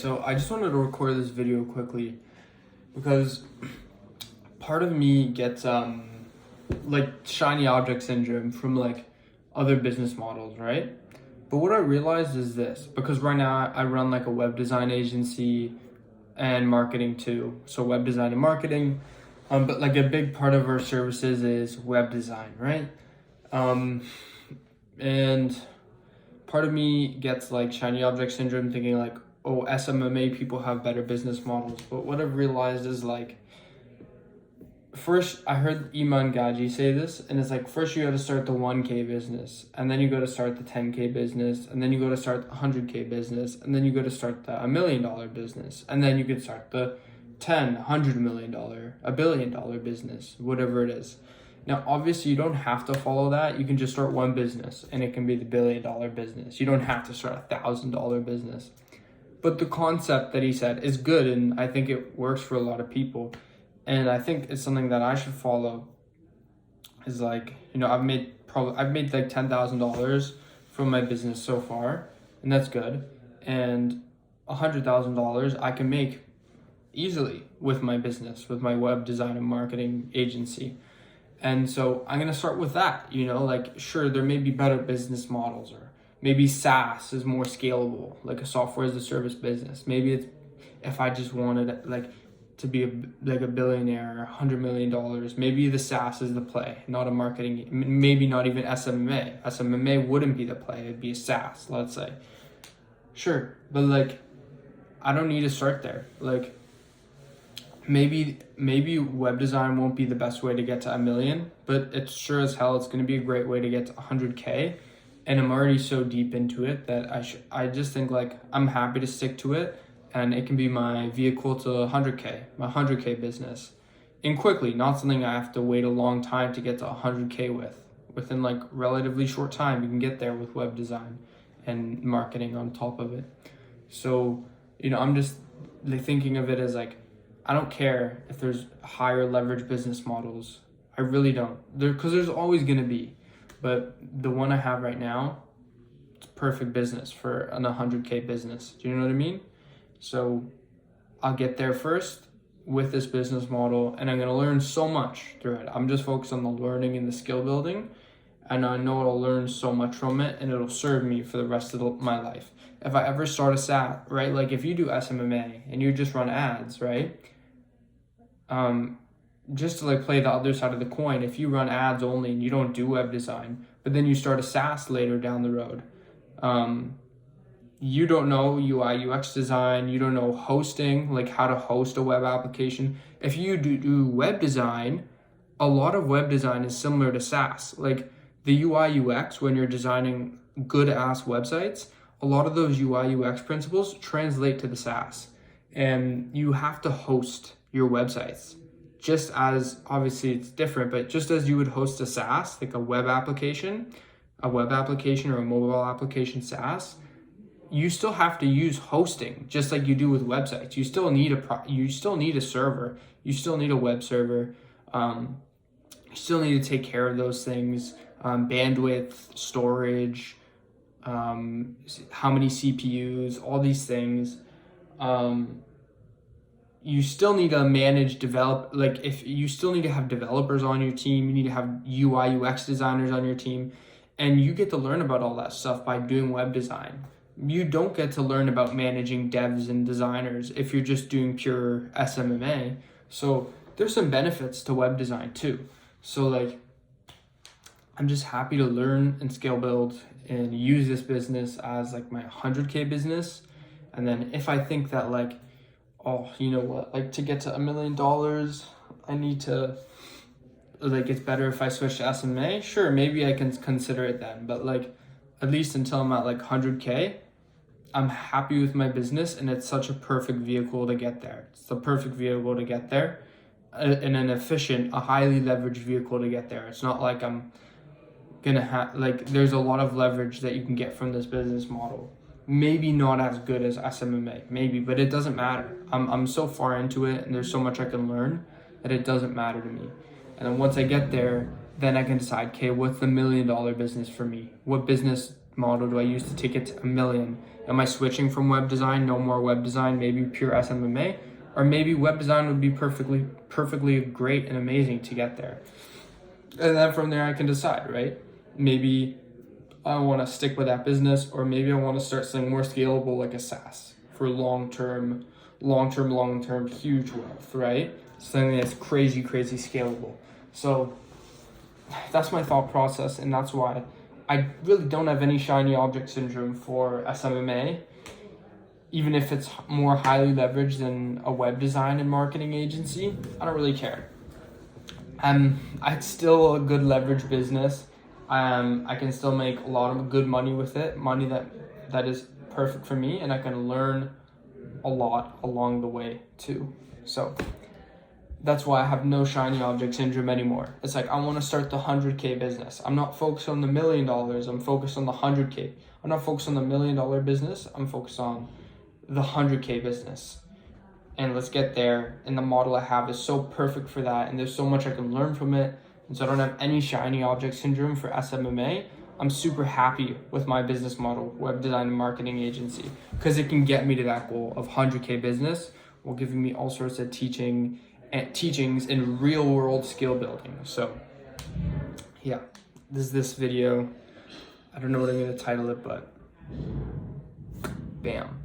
So I just wanted to record this video quickly because part of me gets like shiny object syndrome from like other business models, right? But what I realized is this, because right now I run like a web design agency and marketing too. So web design and marketing, but like a big part of our services is web design, right? Um, and part of me gets like shiny object syndrome thinking like, oh, SMMA people have better business models. But what I've realized is like, first I heard Iman Gaji say this, and it's like, first you got to start the 1K business, and then you got to start the 10K business, and then you got to start the 100K business, and then you got to start the $1 million business, and then you can start the 10, $100 million, $1 billion business, whatever it is. Now, obviously, you don't have to follow that. You can just start one business, and it can be the $1 billion business. You don't have to start a $1,000 business. But the concept that he said is good, and I think it works for a lot of people. And I think it's something that I should follow. Is like, I've made like $10,000 from my business so far, and that's good. And $100,000 I can make easily with my business, with my web design and marketing agency. And so I'm gonna start with that. Like, sure, there may be better business models, or maybe SaaS is more scalable, like a software as a service business. Maybe it's, if I just wanted like to be like a billionaire, $100 million, maybe the SaaS is the play, not a marketing, maybe not even SMMA. SMMA wouldn't be the play, it'd be a SaaS, let's say. Sure, but like, I don't need to start there. Like, maybe web design won't be the best way to get to $1 million, but it's sure as hell it's going to be a great way to get to 100K. And I'm already so deep into it that I just think like I'm happy to stick to it, and it can be my vehicle to 100K, my 100K business, and quickly, not something I have to wait a long time to get to 100K within like relatively short time. You can get there with web design and marketing on top of it. So I'm just like thinking of it as like, I don't care if there's higher leverage business models. I really don't. Because there's always going to be. But the one I have right now, it's perfect business for an 100K business. Do you know what I mean? So I'll get there first with this business model, and I'm going to learn so much through it. I'm just focused on the learning and the skill building, and I know I'll learn so much from it, and it'll serve me for the rest of my life. If I ever start a SaaS, right? Like if you do SMMA and you just run ads, right? Just to like play the other side of the coin, if you run ads only and you don't do web design, but then you start a SaaS later down the road, you don't know UI UX design, you don't know hosting, like how to host a web application. If you do web design, a lot of web design is similar to SaaS. Like the UI UX, when you're designing good ass websites, a lot of those UI UX principles translate to the SaaS, and you have to host your websites. Just as, obviously it's different, but just as you would host a SaaS, like a web application or a mobile application SaaS, you still have to use hosting just like you do with websites. You still need a server, you still need a web server, you still need to take care of those things, bandwidth, storage, how many CPUs, all these things. You still need to if you still need to have developers on your team, you need to have UI UX designers on your team, and you get to learn about all that stuff by doing web design. You don't get to learn about managing devs and designers if you're just doing pure SMMA. So there's some benefits to web design too. So like, I'm just happy to learn and scale build and use this business as like my 100K business. And then if I think that like, oh, you know what, like to get to $1 million, I need to, like, it's better if I switch to SMA. Sure, maybe I can consider it then. But like, at least until I'm at like 100K, I'm happy with my business, and it's such a perfect vehicle to get there. It's the perfect vehicle to get there, and an efficient, a highly leveraged vehicle to get there. It's not like I'm gonna have, like, there's a lot of leverage that you can get from this business model. Maybe not as good as SMMA, maybe, but it doesn't matter. I'm so far into it, and there's so much I can learn that it doesn't matter to me. And then once I get there, then I can decide, okay, what's the $1 million business for me? What business model do I use to take it to $1 million? Am I switching from web design? No more web design, maybe pure SMMA, or maybe web design would be perfectly great and amazing to get there. And then from there I can decide, right? Maybe I want to stick with that business, or maybe I want to start something more scalable like a SaaS for long-term, huge wealth, right? Something that's crazy scalable. So that's my thought process, and that's why I really don't have any shiny object syndrome for SMMA, even if it's more highly leveraged than a web design and marketing agency. I don't really care. It's still a good leverage business. I can still make a lot of good money with it, money that is perfect for me, and I can learn a lot along the way too. So that's why I have no shiny object syndrome anymore. It's like, I want to start the 100K business. I'm not focused on the $1 million. I'm focused on the 100K. I'm not focused on the $1 million business. I'm focused on the 100K business. And let's get there. And the model I have is so perfect for that. And there's so much I can learn from it. And so I don't have any shiny object syndrome for SMMA. I'm super happy with my business model, web design and marketing agency, because it can get me to that goal of 100K business while giving me all sorts of teachings in real world skill building. So yeah, this video. I don't know what I'm going to title it, but bam.